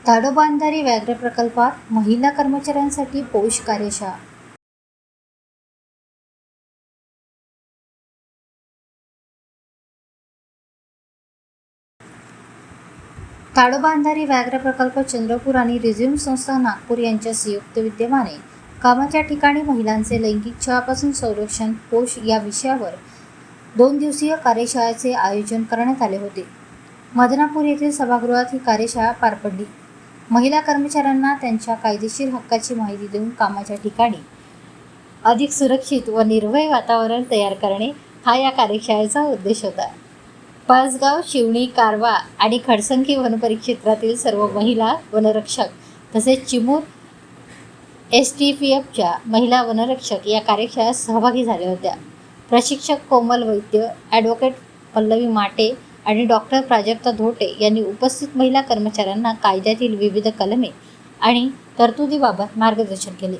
ताडोबा अंधारी व्याघ्र प्रकल्पात महिला कर्मचाऱ्यांसाठी पोष कार्यशाळा। ताडोबा अंधारी व्याघ्र प्रकल्प चंद्रपूर आणि रिझ्यूम संस्था नागपूर यांच्या संयुक्त विद्यमाने कामाच्या ठिकाणी महिलांचे लैंगिक छळापासून संरक्षण पोष या विषयावर 2 दिवसीय कार्यशाळेचे आयोजन करण्यात आले होते। मदनापूर येथील सभागृहात ही कार्यशाळा पार पडली। महिला कर्मचाऱ्यांना त्यांच्या कायदेशीर हक्काची माहिती देऊन कामाच्या ठिकाणी अधिक सुरक्षित व निर्भय वातावरण तयार करणे हा या कार्यशाळेचा उद्देश होता। पाचगाव, शिवणी, कारवा आणि खडसंगी वनपरिक्षेत्रातील सर्व महिला वनरक्षक तसेच चिमूर STPFच्या महिला वनरक्षक या कार्यशाळेत सहभागी झाल्या होत्या। प्रशिक्षक कोमल वैद्य, ॲडव्होकेट पल्लवी माटे आणि डॉक्टर प्राजक्ता धोटे यांनी उपस्थित महिला कर्मचाऱ्यांना कायद्यातील विविध कलमे आणि तरतुदीबाबत मार्गदर्शन केले।